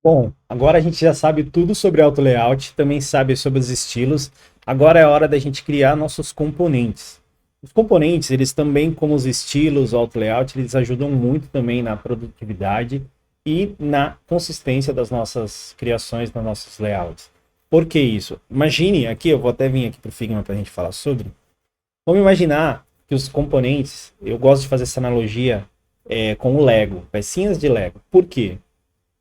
Bom, agora a gente já sabe tudo sobre auto layout, também sabe sobre os estilos. Agora é hora da gente criar nossos componentes. Os componentes, eles também, como os estilos, o auto layout, eles ajudam muito também na produtividade e na consistência das nossas criações, dos nossos layouts. Por que isso? Imagine aqui, eu vou até vir aqui para o Figma para a gente falar sobre. Vamos imaginar que os componentes, eu gosto de fazer essa analogia com o Lego, pecinhas de Lego. Por quê?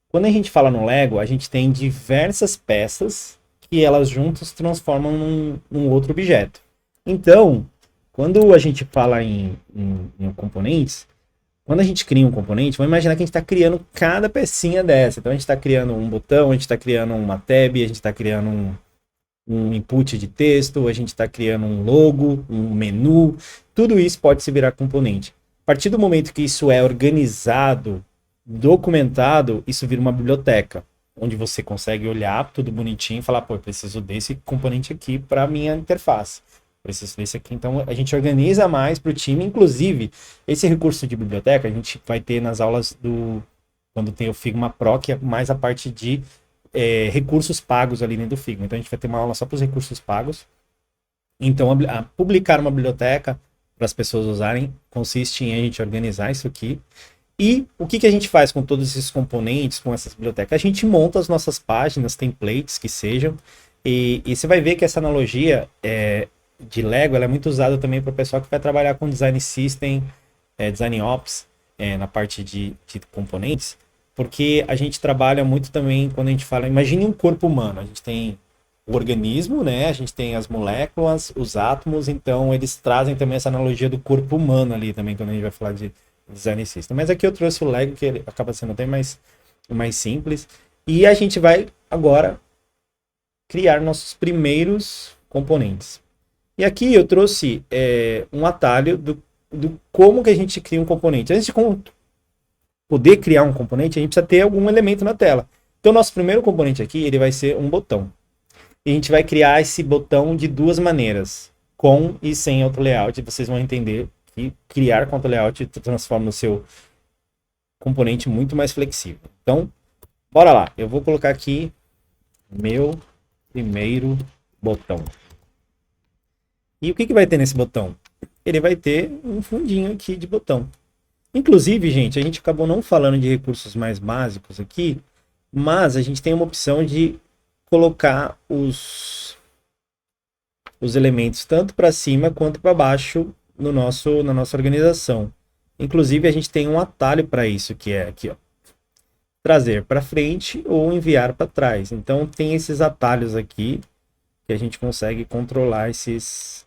Quando a gente fala no Lego, a gente tem diversas peças que elas juntas transformam num outro objeto. Então, quando a gente fala em componentes, quando a gente cria um componente, vamos imaginar que a gente está criando cada pecinha dessa. Então, a gente está criando um botão, a gente está criando uma tab, a gente está criando um input de texto, a gente está criando um logo, um menu. Tudo isso pode se virar componente. A partir do momento que isso é organizado, documentado, isso vira uma biblioteca, onde você consegue olhar tudo bonitinho e falar, pô, eu preciso desse componente aqui para minha interface. Preciso desse aqui. Então, a gente organiza mais para o time. Inclusive, esse recurso de biblioteca, a gente vai ter nas aulas quando tem o Figma Pro, que é mais a parte de recursos pagos ali dentro do Figma. Então, a gente vai ter uma aula só para os recursos pagos. Então, publicar uma biblioteca para as pessoas usarem consiste em a gente organizar isso aqui. E o que a gente faz com todos esses componentes, com essas bibliotecas? A gente monta as nossas páginas, templates que sejam, e você vai ver que essa analogia de Lego ela é muito usada também para o pessoal que vai trabalhar com design system, design ops, na parte de componentes, porque a gente trabalha muito também quando a gente fala, imagine um corpo humano, a gente tem o organismo, né? A gente tem as moléculas, os átomos, então eles trazem também essa analogia do corpo humano ali também, quando a gente vai falar de design system. Mas aqui eu trouxe o Lego, que ele acaba sendo até mais simples. E a gente vai agora criar nossos primeiros componentes. E aqui eu trouxe um atalho do como que a gente cria um componente. Antes de poder criar um componente, a gente precisa ter algum elemento na tela. Então, nosso primeiro componente aqui, ele vai ser um botão. E a gente vai criar esse botão de duas maneiras, com e sem auto layout. Vocês vão entender que criar com auto layout transforma o seu componente muito mais flexível. Então, bora lá. Eu vou colocar aqui meu primeiro botão. E o que vai ter nesse botão? Ele vai ter um fundinho aqui de botão. Inclusive, gente, a gente acabou não falando de recursos mais básicos aqui, mas a gente tem uma opção de colocar os elementos tanto para cima quanto para baixo na nossa organização. Inclusive, a gente tem um atalho para isso, que é aqui, ó, trazer para frente ou enviar para trás. Então, tem esses atalhos aqui que a gente consegue controlar essas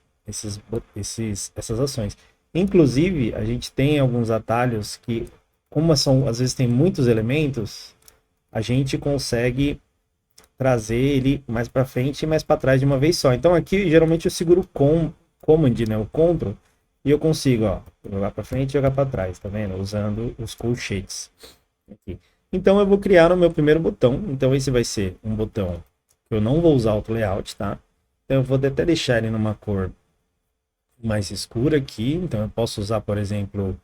ações. Inclusive, a gente tem alguns atalhos que, como às vezes tem muitos elementos, a gente consegue trazer ele mais para frente e mais para trás de uma vez só. Então aqui, geralmente eu seguro o Command, né, o Ctrl, e eu consigo, ó, jogar para frente e jogar para trás, tá vendo? Usando os colchetes. Aqui. Então eu vou criar o meu primeiro botão. Então esse vai ser um botão que eu não vou usar auto layout, tá? Então eu vou até deixar ele numa cor mais escura aqui. Então eu posso usar, por exemplo,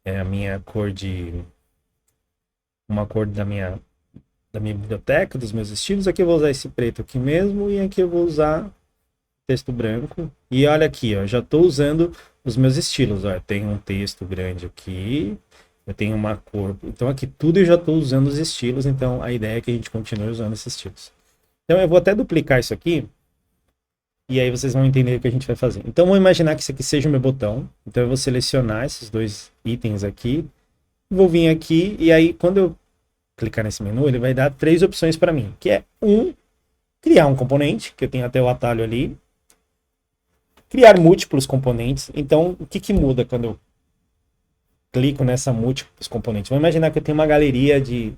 a minha cor uma cor da minha biblioteca, dos meus estilos. Aqui eu vou usar esse preto aqui mesmo, e aqui eu vou usar texto branco. E olha aqui, ó, já estou usando os meus estilos. Ó, eu tenho um texto grande aqui, eu tenho uma cor. Então aqui tudo eu já estou usando os estilos, então a ideia é que a gente continue usando esses estilos. Então eu vou até duplicar isso aqui, e aí vocês vão entender o que a gente vai fazer. Então vamos imaginar que isso aqui seja o meu botão. Então eu vou selecionar esses dois itens aqui, vou vir aqui, e aí quando eu clicar nesse menu, ele vai dar 3 opções para mim, que é criar um componente, que eu tenho até o atalho ali, criar múltiplos componentes. Então, o que muda quando eu clico nessa múltiplos componentes? Vamos imaginar que eu tenho uma galeria de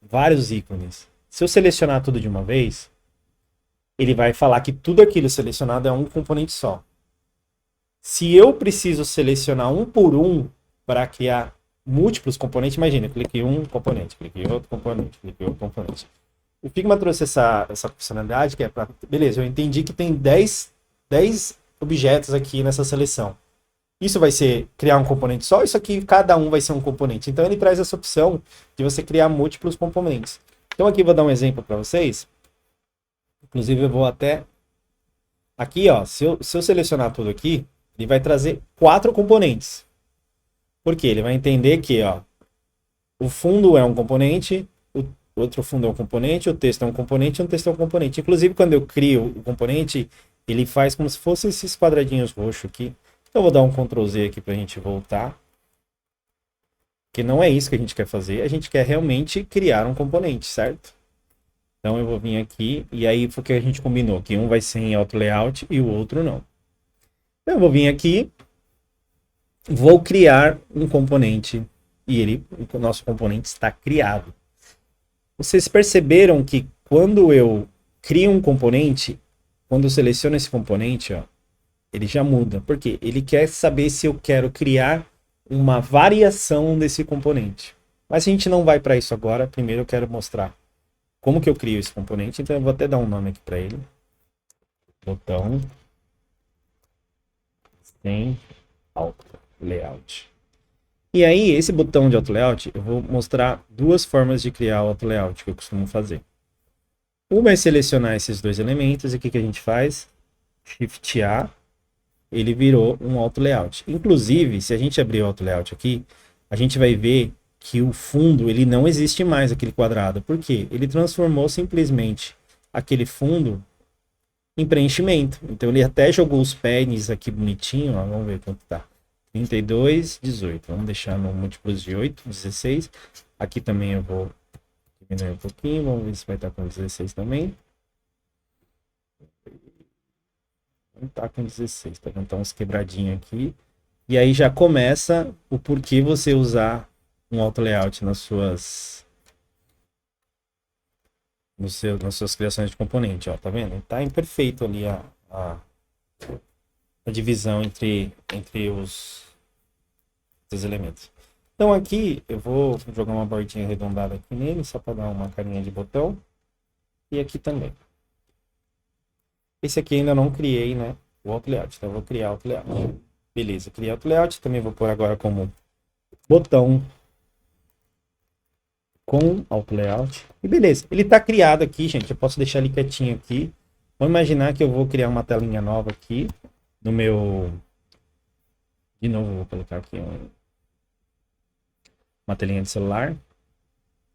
vários ícones. Se eu selecionar tudo de uma vez, ele vai falar que tudo aquilo selecionado é um componente só. Se eu preciso selecionar um por um para criar múltiplos componentes, imagina, eu cliquei um componente, cliquei outro componente, cliquei outro componente. O Figma trouxe essa funcionalidade que é para... Beleza, eu entendi que tem 10 objetos aqui nessa seleção. Isso vai ser criar um componente só? Isso aqui, cada um vai ser um componente. Então ele traz essa opção de você criar múltiplos componentes. Então aqui eu vou dar um exemplo para vocês. Inclusive eu vou até... Aqui, ó, se eu selecionar tudo aqui, ele vai trazer 4 componentes. Por quê? Ele vai entender que, ó, o fundo é um componente, o outro fundo é um componente, o texto é um componente e um texto é um componente. Inclusive, quando eu crio o componente, ele faz como se fossem esses quadradinhos roxos aqui. Então, eu vou dar um Ctrl Z aqui para a gente voltar. Que não é isso que a gente quer fazer. A gente quer realmente criar um componente, certo? Então, eu vou vir aqui e aí foi o que a gente combinou. Que um vai ser em Auto Layout e o outro não. Então, eu vou vir aqui, vou criar um componente e o nosso componente está criado. Vocês perceberam que quando eu crio um componente, quando eu seleciono esse componente, ó, ele já muda. Por quê? Ele quer saber se eu quero criar uma variação desse componente. Mas a gente não vai para isso agora. Primeiro eu quero mostrar como que eu crio esse componente. Então eu vou até dar um nome aqui para ele. Botão sem Auto Layout. E aí, esse botão de Auto Layout, eu vou mostrar 2 formas de criar o Auto Layout que eu costumo fazer. Uma é selecionar esses 2 elementos, e o que a gente faz? Shift A, ele virou um Auto Layout. Inclusive, se a gente abrir o Auto Layout aqui, a gente vai ver que o fundo, ele não existe mais, aquele quadrado. Por quê? Ele transformou simplesmente aquele fundo em preenchimento. Então, ele até jogou os pads aqui bonitinho, ó, vamos ver quanto tá. 32, 18. Vamos deixar no múltiplos de 8, 16. Aqui também eu vou diminuir um pouquinho. Vamos ver se vai estar com 16 também. Não está com 16. Tá vendo? Tá uns quebradinhos aqui. E aí já começa o porquê você usar um auto layout nas suas criações de componente. Ó, tá vendo? Está imperfeito ali a divisão entre os elementos. Então aqui eu vou jogar uma bordinha arredondada aqui nele, só para dar uma carinha de botão. E aqui também. Esse aqui ainda não criei, né? O Auto Layout. Então eu vou criar o Auto Layout. Beleza, criei o Auto Layout. Também vou pôr agora como botão com Auto Layout. E beleza, ele está criado aqui, gente. Eu posso deixar ele quietinho aqui. Vamos imaginar que eu vou criar uma telinha nova aqui no meu... De novo, vou colocar aqui uma telinha de celular.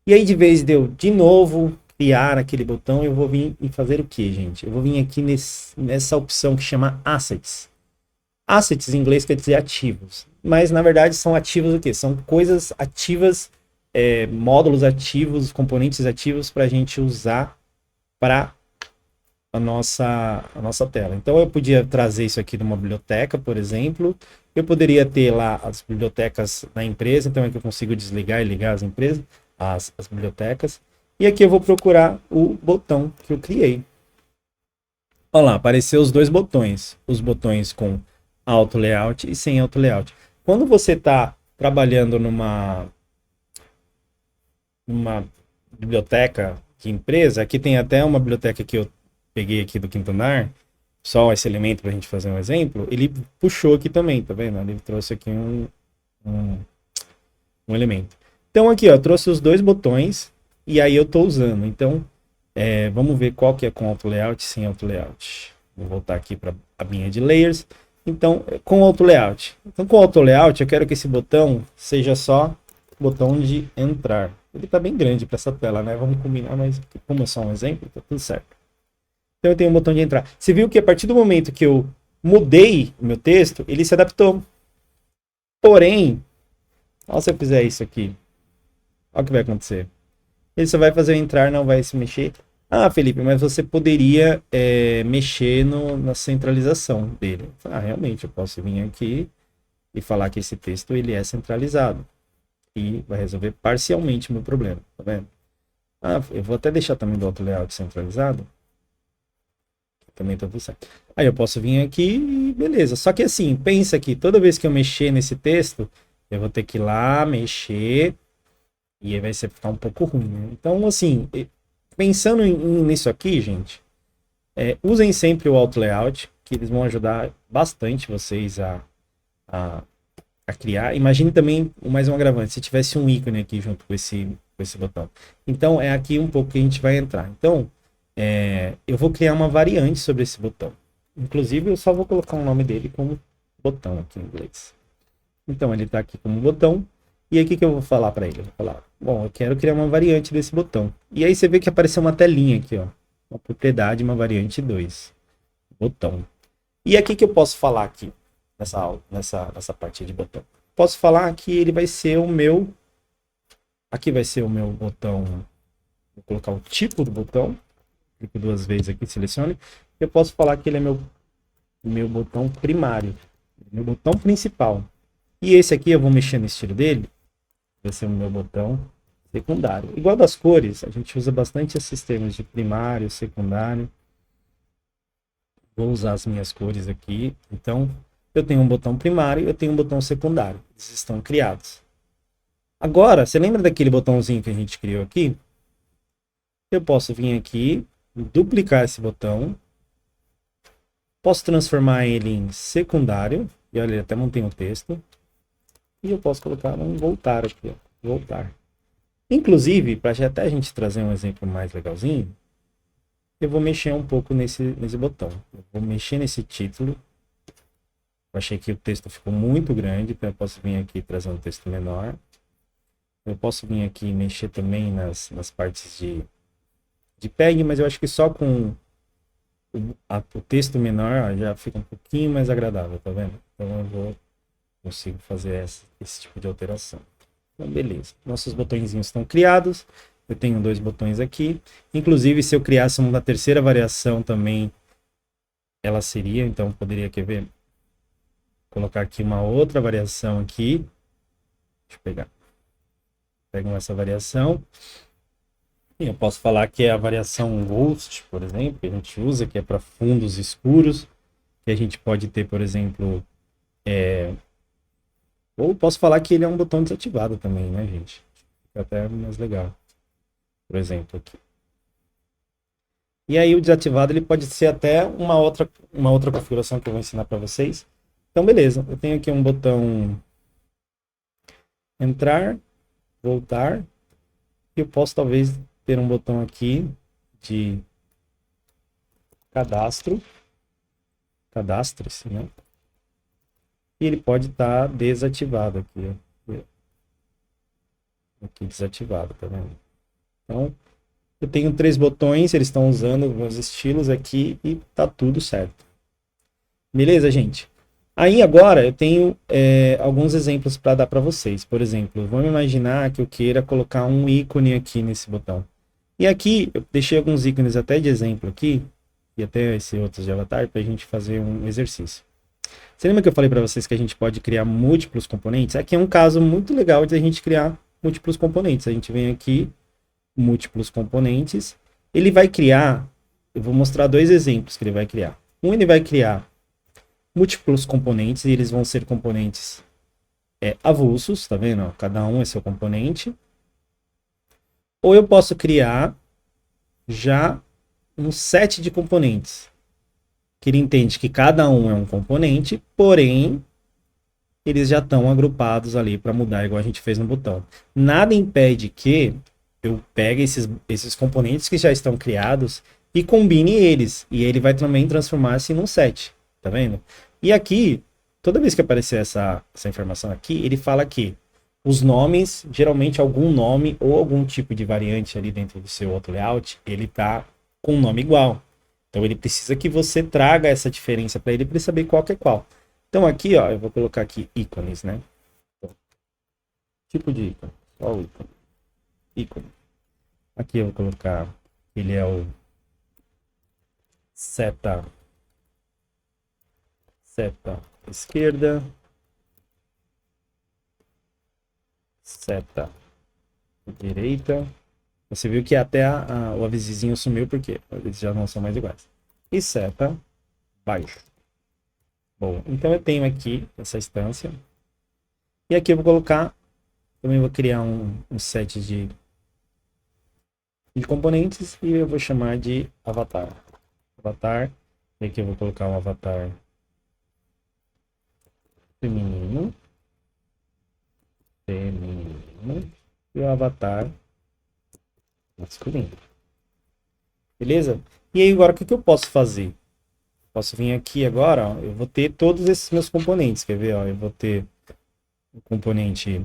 E aí, de vez de eu, de novo, criar aquele botão, eu vou vir e fazer o que, gente? Eu vou vir aqui nessa opção que chama Assets. Assets, em inglês, quer dizer ativos. Mas, na verdade, são ativos o quê? São coisas ativas, módulos ativos, componentes ativos para a gente usar para a nossa tela. Então, eu podia trazer isso aqui de uma biblioteca, por exemplo. Eu poderia ter lá as bibliotecas da empresa, então é que eu consigo desligar e ligar as empresas, as bibliotecas. E aqui eu vou procurar o botão que eu criei. Olha lá, apareceu os 2 botões. Os botões com Auto Layout e sem Auto Layout. Quando você está trabalhando numa biblioteca de empresa, aqui tem até uma biblioteca que eu peguei aqui do quinto andar, só esse elemento para a gente fazer um exemplo, ele puxou aqui também, tá vendo? Ele trouxe aqui um elemento. Então aqui, ó, trouxe os 2 botões e aí eu estou usando. Então, vamos ver qual que é com Auto Layout e sem Auto Layout. Vou voltar aqui para a minha de Layers. Então, com Auto Layout. Então, com Auto Layout, eu quero que esse botão seja só botão de entrar. Ele está bem grande para essa tela, né? Vamos combinar, mas como é só um exemplo, tá tudo certo. Então eu tenho um botão de entrar. Você viu que a partir do momento que eu mudei o meu texto, ele se adaptou. Porém, olha se eu fizer isso aqui. Olha o que vai acontecer. Ele só vai fazer eu entrar, não vai se mexer. Ah, Felipe, mas você poderia mexer na centralização dele. Ah, realmente, eu posso vir aqui e falar que esse texto ele é centralizado. E vai resolver parcialmente o meu problema. Tá vendo? Ah, eu vou até deixar também do Auto Layout centralizado. Também tá tudo certo. Aí eu posso vir aqui e beleza. Só que assim, pensa que toda vez que eu mexer nesse texto, eu vou ter que ir lá, mexer, e aí vai ficar um pouco ruim, né? Então, assim, pensando nisso aqui, gente, usem sempre o Auto Layout, que eles vão ajudar bastante vocês a criar. Imagine também mais um agravante, se tivesse um ícone aqui junto com esse com esse botão. Então, é aqui um pouco que a gente vai entrar. Então, eu vou criar uma variante sobre esse botão. Inclusive, eu só vou colocar o nome dele como botão aqui em inglês. Então, ele está aqui como botão. E aí, o que eu vou falar para ele? Eu vou falar, bom, eu quero criar uma variante desse botão. E aí, você vê que apareceu uma telinha aqui, ó. Uma propriedade, uma variante 2. Botão. E aqui que eu posso falar aqui, nessa parte de botão. Posso falar que ele vai ser o meu... Aqui vai ser o meu botão. Vou colocar o tipo do botão. Clico 2 vezes aqui, selecione. Eu posso falar que ele é meu botão primário. Meu botão principal. E esse aqui eu vou mexer no estilo dele. Vai ser o meu botão secundário. Igual das cores, a gente usa bastante esses termos de primário, secundário. Vou usar as minhas cores aqui. Então, eu tenho um botão primário e eu tenho um botão secundário. Eles estão criados. Agora, você lembra daquele botãozinho que a gente criou aqui? Eu posso vir aqui, duplicar esse botão. Posso transformar ele em secundário. E olha, ele até mantém o texto. E eu posso colocar um voltar aqui, ó. Voltar. Inclusive, para até a gente trazer um exemplo mais legalzinho, eu vou mexer um pouco nesse botão. Eu vou mexer nesse título. Eu achei que o texto ficou muito grande, então eu posso vir aqui trazer um texto menor. Eu posso vir aqui mexer também nas partes de PEG, mas eu acho que só com o texto menor ó, já fica um pouquinho mais agradável, tá vendo? Então eu consigo fazer esse tipo de alteração. Então, beleza. Nossos botõezinhos estão criados. Eu tenho 2 botões aqui. Inclusive, se eu criasse uma terceira variação também, ela seria, então poderia, quer ver? Colocar aqui uma outra variação aqui. Deixa eu pegar. Pego essa variação. E eu posso falar que é a variação Ghost, por exemplo, que a gente usa, que é para fundos escuros. Que a gente pode ter, por exemplo... Ou posso falar que ele é um botão desativado também, né, gente? Fica até mais legal. Por exemplo, aqui. E aí o desativado ele pode ser até uma outra configuração que eu vou ensinar para vocês. Então, beleza. Eu tenho aqui um botão entrar, voltar. E eu posso talvez ter um botão aqui de cadastre-se, né? E ele pode estar desativado aqui, ó. Aqui desativado, tá vendo? Então, eu tenho 3 botões, eles estão usando meus estilos aqui e tá tudo certo. Beleza, gente? Aí agora eu tenho alguns exemplos para dar para vocês. Por exemplo, vamos imaginar que eu queira colocar um ícone aqui nesse botão. E aqui eu deixei alguns ícones até de exemplo aqui, e até esse outro de avatar, para a gente fazer um exercício. Você lembra que eu falei para vocês que a gente pode criar múltiplos componentes? Aqui é um caso muito legal de a gente criar múltiplos componentes. A gente vem aqui, múltiplos componentes. Ele vai criar, eu vou mostrar 2 exemplos que ele vai criar. Ele vai criar múltiplos componentes, e eles vão ser componentes avulsos, tá vendo? Cada um é seu componente. Ou eu posso criar já um set de componentes, que ele entende que cada um é um componente, porém, eles já estão agrupados ali para mudar, igual a gente fez no botão. Nada impede que eu pegue esses componentes que já estão criados e combine eles, e ele vai também transformar-se num set, tá vendo? E aqui, toda vez que aparecer essa informação aqui, ele fala que os nomes, geralmente algum nome ou algum tipo de variante ali dentro do seu outro layout, ele tá com um nome igual. Então ele precisa que você traga essa diferença para ele saber qual que é qual. Então aqui, ó, eu vou colocar aqui ícones, né? Então, tipo de ícone, só o ícone. Ícone. Aqui eu vou colocar, ele é o seta esquerda, seta direita. Você viu que até o avisinho sumiu porque eles já não são mais iguais. E seta baixo. Bom, então eu tenho aqui essa instância. E aqui eu vou colocar, também vou criar um set de componentes e eu vou chamar de avatar. Avatar. E aqui eu vou colocar um avatar feminino. E o avatar masculino. Beleza? E aí agora o que que eu posso fazer? Posso vir aqui agora, ó, eu vou ter todos esses meus componentes, quer ver? Ó, eu vou ter o componente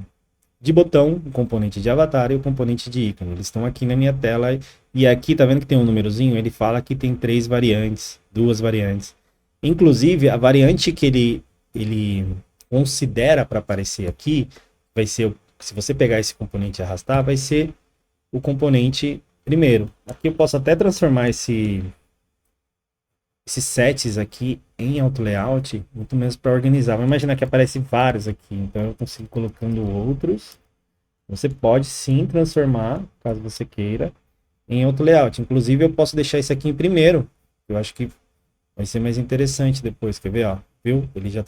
de botão, o componente de avatar e o componente de ícone. Eles estão aqui na minha tela e aqui, tá vendo que tem um númerozinho? Ele fala que tem 3 variantes, 2 variantes. Inclusive, a variante que ele considera para aparecer aqui vai ser, se você pegar esse componente e arrastar, vai ser o componente primeiro. Aqui eu posso até transformar esses sets aqui em auto layout, muito menos para organizar. Vamos imaginar que aparece vários aqui, então eu consigo colocando outros. Você pode sim transformar, caso você queira, em auto layout. Inclusive eu posso deixar isso aqui em primeiro. Eu acho que vai ser mais interessante depois, quer ver, ó? Viu? Ele já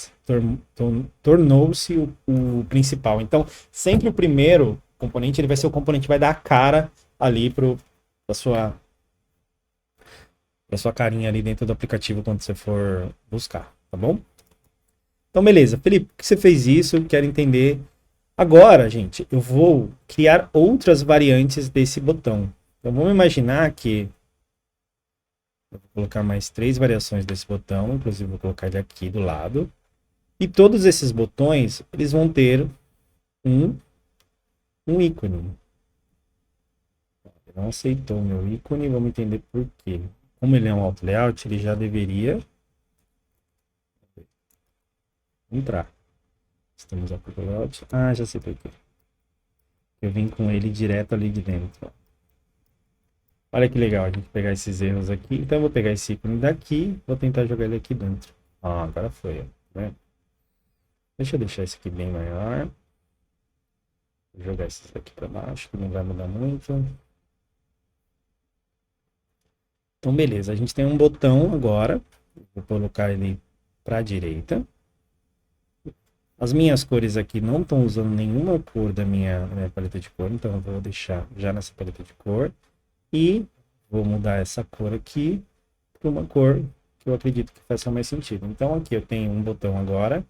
tornou-se o principal. Então, sempre o primeiro componente, ele vai ser o componente que vai dar a cara ali para sua carinha ali dentro do aplicativo quando você for buscar, tá bom? Então, beleza. Felipe, por que você fez isso? Quero entender. Agora, gente, eu vou criar outras variantes desse botão. Então, vamos imaginar que eu vou colocar mais 3 variações desse botão, inclusive vou colocar ele aqui do lado. E todos esses botões, eles vão ter um ícone. Ele não aceitou o meu ícone, vamos entender por quê. Como ele é um auto layout, ele já deveria entrar. Estamos aqui no layout. Ah, já sei por quê. Eu vim com ele direto ali de dentro. Olha que legal a gente pegar esses erros aqui. Então eu vou pegar esse ícone daqui, vou tentar jogar ele aqui dentro. Ah, agora foi. Né? Deixa eu deixar esse aqui bem maior. Vou jogar esses daqui para baixo, que não vai mudar muito. Então beleza, a gente tem um botão agora. Vou colocar ele para a direita. As minhas cores aqui não estão usando nenhuma cor da minha paleta de cor, então eu vou deixar já nessa paleta de cor. E vou mudar essa cor aqui para uma cor que eu acredito que faça mais sentido. Então aqui eu tenho um botão agora.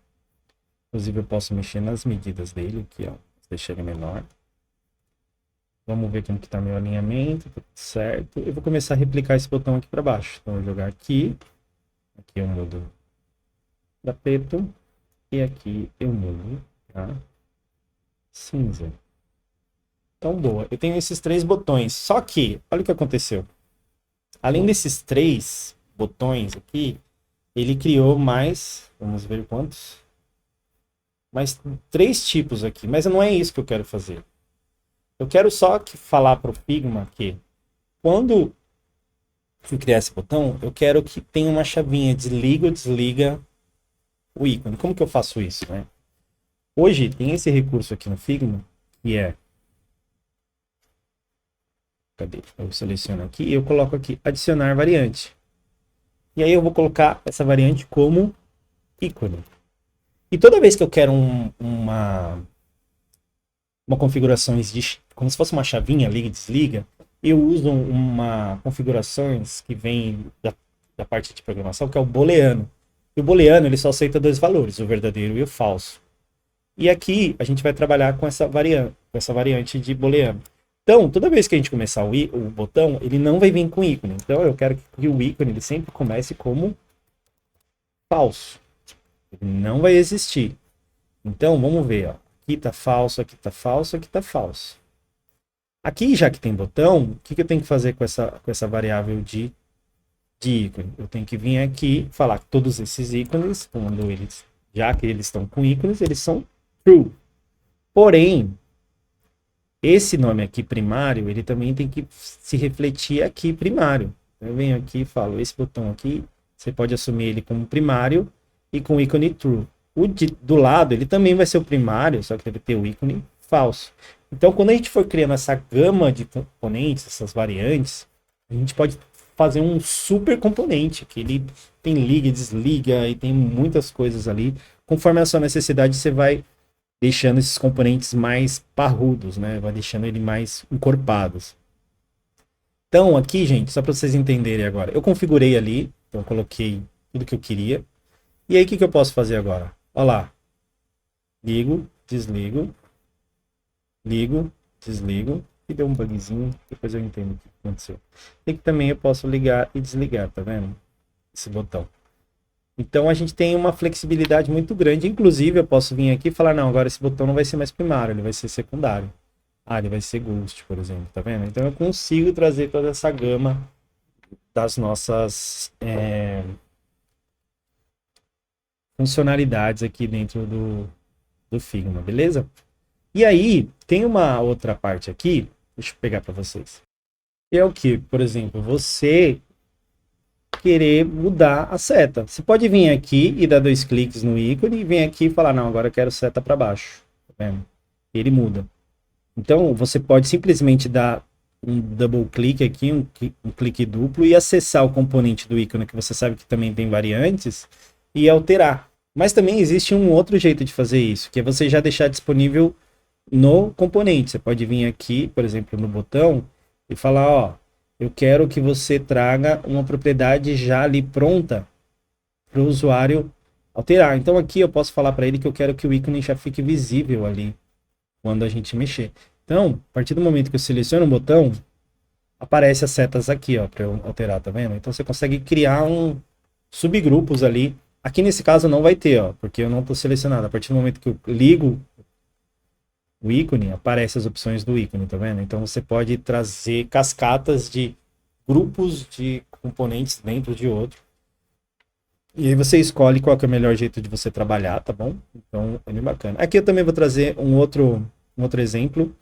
Inclusive eu posso mexer nas medidas dele aqui, ó. Deixar ele menor. Vamos ver como que está meu alinhamento, tudo certo. Eu vou começar a replicar esse botão aqui para baixo. Então eu vou jogar aqui. Aqui eu mudo para preto. E aqui eu mudo para cinza. Então, boa. Eu tenho esses 3 botões. Só que, olha o que aconteceu. Além desses 3 botões aqui, ele criou mais... Vamos ver quantos. Mais 3 tipos aqui. Mas não é isso que eu quero fazer. Eu quero só falar para o Figma que quando eu criar esse botão, eu quero que tenha uma chavinha desliga ou desliga o ícone. Como que eu faço isso, né? Hoje tem esse recurso aqui no Figma, que é... Cadê? Eu seleciono aqui e eu coloco aqui adicionar variante. E aí eu vou colocar essa variante como ícone. E toda vez que eu quero uma configuração como se fosse uma chavinha liga e desliga, eu uso uma configurações que vem da parte de programação, que é o booleano. E o booleano ele só aceita 2 valores, o verdadeiro e o falso. E aqui a gente vai trabalhar com essa variante de booleano. Então, toda vez que a gente começar o botão, ele não vai vir com ícone. Então, eu quero que o ícone ele sempre comece como falso. Ele não vai existir. Então, vamos ver. Ó. Aqui está falso, aqui está falso, aqui está falso. Aqui, já que tem botão, o que eu tenho que fazer com essa variável de ícone? Eu tenho que vir aqui e falar que todos esses ícones, já que eles estão com ícones, eles são true. Porém, esse nome aqui primário, ele também tem que se refletir aqui primário. Eu venho aqui e falo, esse botão aqui, você pode assumir ele como primário e com o ícone true. Do lado, ele também vai ser o primário, só que deve ter o ícone falso. Então, quando a gente for criando essa gama de componentes, essas variantes, a gente pode fazer um super componente, que ele tem liga, desliga e tem muitas coisas ali. Conforme a sua necessidade, você vai deixando esses componentes mais parrudos, né? Vai deixando ele mais encorpados. Então, aqui, gente, só para vocês entenderem agora, eu configurei ali, então eu coloquei tudo que eu queria. E aí, o que eu posso fazer agora? Olha lá. Ligo, desligo, ligo, desligo, E deu um bugzinho, depois eu entendo o que aconteceu. E que também eu posso ligar e desligar, tá vendo? Esse botão. Então a gente tem uma flexibilidade muito grande. Inclusive, eu posso vir aqui e falar, não, agora esse botão não vai ser mais primário, ele vai ser secundário. Ah, ele vai ser Ghost, por exemplo, tá vendo? Então eu consigo trazer toda essa gama das nossas funcionalidades aqui dentro do Figma, beleza? E aí, tem uma outra parte aqui, deixa eu pegar para vocês. É o que, por exemplo, você querer mudar a seta. Você pode vir aqui e dar 2 cliques no ícone e vir aqui e falar, não, agora eu quero seta para baixo. Tá vendo? Ele muda. Então, você pode simplesmente dar um double clique aqui, um clique duplo e acessar o componente do ícone, que você sabe que também tem variantes, e alterar. Mas também existe um outro jeito de fazer isso, que é você já deixar disponível no componente. Você pode vir aqui, por exemplo, no botão e falar, ó, eu quero que você traga uma propriedade já ali pronta para o usuário alterar. Então aqui eu posso falar para ele que eu quero que o ícone já fique visível ali quando a gente mexer. Então, a partir do momento que eu seleciono o botão, aparece as setas aqui, ó, para eu alterar, tá vendo? Então você consegue criar subgrupos ali. Aqui nesse caso não vai ter, ó, porque eu não estou selecionado. A partir do momento que eu ligo o ícone, aparece as opções do ícone, tá vendo? Então você pode trazer cascatas de grupos de componentes dentro de outro. E aí você escolhe qual que é o melhor jeito de você trabalhar, tá bom? Então é bem bacana. Aqui eu também vou trazer um outro exemplo.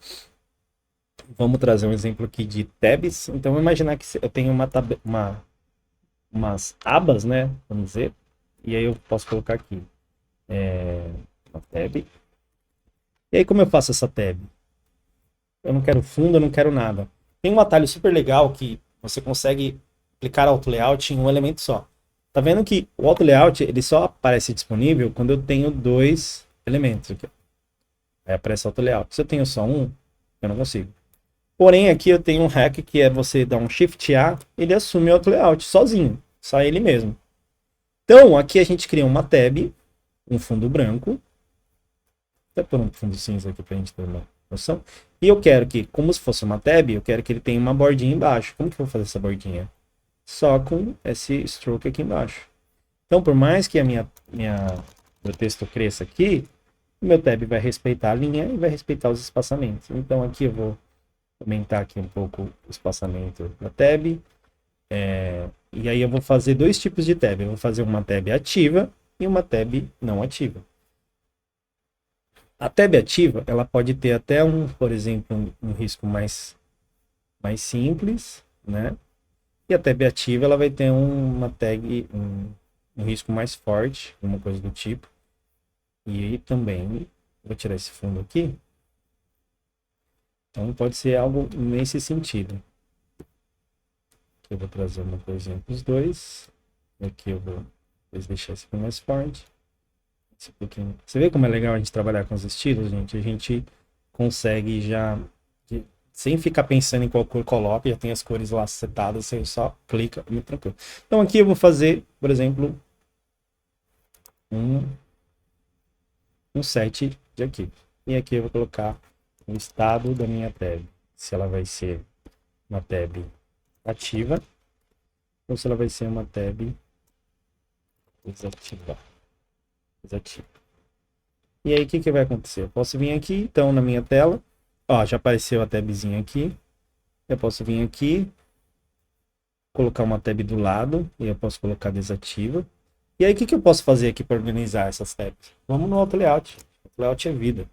Vamos trazer um exemplo aqui de tabs. Então vamos imaginar que eu tenho umas abas, né? Vamos dizer. E aí eu posso colocar aqui uma tab. E aí como eu faço essa tab? Eu não quero fundo, eu não quero nada. Tem um atalho super legal que você consegue aplicar auto layout em um elemento só. Tá vendo que o auto layout ele só aparece disponível quando eu tenho 2 elementos aqui. Aí aparece auto layout. Se eu tenho só um, eu não consigo. Porém aqui eu tenho um hack que é você dar um Shift A, ele assume o auto layout sozinho, só ele mesmo. Então aqui a gente cria uma tab, um fundo branco. Vou pôr um fundo cinza aqui pra gente ter uma noção. E eu quero que, como se fosse uma tab, eu quero que ele tenha uma bordinha embaixo. Como que eu vou fazer essa bordinha? Só com esse stroke aqui embaixo. Então, por mais que meu texto cresça aqui, o meu tab vai respeitar a linha e vai respeitar os espaçamentos. Então, aqui eu vou aumentar aqui um pouco o espaçamento da tab. E aí eu vou fazer 2 tipos de tab. Eu vou fazer uma tab ativa e uma tab não ativa. A tab ativa, ela pode ter até por exemplo, um risco mais simples, né? E a tab ativa, ela vai ter uma tag, um risco mais forte, uma coisa do tipo. E aí também, vou tirar esse fundo aqui. Então pode ser algo nesse sentido. Aqui eu vou trazer uma coisinha para os dois. Aqui eu vou deixar esse aqui mais forte. Você vê como é legal a gente trabalhar com os estilos, gente? A gente consegue já, sem ficar pensando em qual cor coloca, já tem as cores lá setadas, você só clica, muito tranquilo. Então aqui eu vou fazer, por exemplo, um set de arquivo. E aqui eu vou colocar o estado da minha tab. Se ela vai ser uma tab ativa ou se ela vai ser uma tab desativa. E aí o que vai acontecer? Eu posso vir aqui, então, na minha tela. Ó, já apareceu a tabzinha aqui. Eu posso vir aqui, colocar uma tab do lado, e eu posso colocar desativa. E aí o que eu posso fazer aqui para organizar essas tabs? Vamos no auto layout. Auto layout é vida.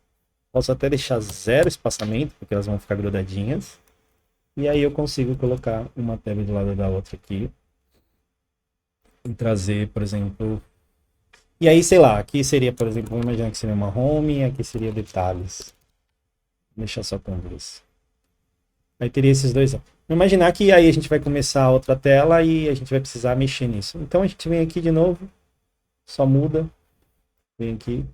Posso até deixar 0 espaçamento, porque elas vão ficar grudadinhas. E aí eu consigo colocar uma tab do lado da outra aqui. E trazer, por exemplo... E aí, sei lá, aqui seria, por exemplo, vamos imaginar que seria uma home, aqui seria detalhes. Vou deixar só com 2. Aí teria esses dois. Vamos imaginar que aí a gente vai começar a outra tela e a gente vai precisar mexer nisso. Então a gente vem aqui de novo, só muda, vem aqui.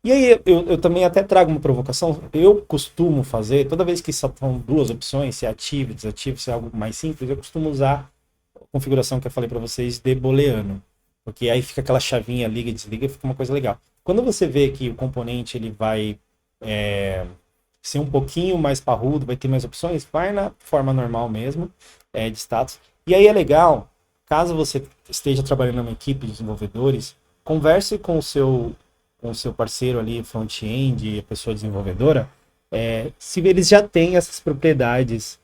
E aí eu também até trago uma provocação. Eu costumo fazer, toda vez que são 2 opções, se é ativo, desativo, se é algo mais simples, eu costumo usar a configuração que eu falei para vocês de booleano. Porque aí fica aquela chavinha liga e desliga, fica uma coisa legal. Quando você vê que o componente ele vai ser um pouquinho mais parrudo, vai ter mais opções, vai na forma normal mesmo, de status. E aí é legal, caso você esteja trabalhando numa equipe de desenvolvedores, converse com o seu parceiro ali, front-end, a pessoa desenvolvedora, se eles já têm essas propriedades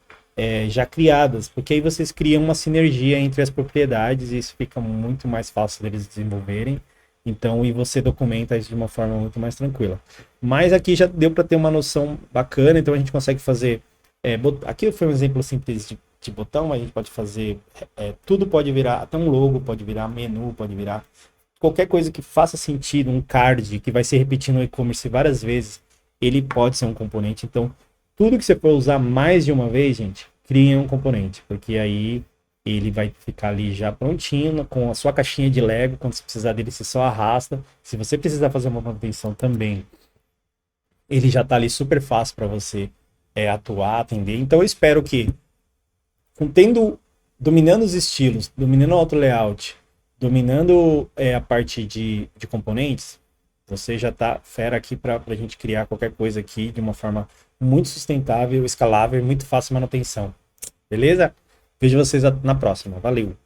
já criadas, porque aí vocês criam uma sinergia entre as propriedades e isso fica muito mais fácil deles desenvolverem. Então, e você documenta isso de uma forma muito mais tranquila. Mas aqui já deu para ter uma noção bacana, então a gente consegue fazer. Aqui foi um exemplo simples de botão, mas a gente pode fazer. Tudo pode virar, até um logo pode virar, menu pode virar. Qualquer coisa que faça sentido, um card que vai ser repetindo no e-commerce várias vezes, ele pode ser um componente. Então, tudo que você for usar mais de uma vez, gente, crie um componente, porque aí ele vai ficar ali já prontinho, com a sua caixinha de Lego, quando você precisar dele, você só arrasta. Se você precisar fazer uma manutenção também, ele já está ali super fácil para você atuar, atender. Então eu espero que, dominando os estilos, dominando o auto layout, dominando a parte de componentes, você já está fera aqui para a gente criar qualquer coisa aqui de uma forma muito sustentável, escalável e muito fácil de manutenção. Beleza? Vejo vocês na próxima. Valeu!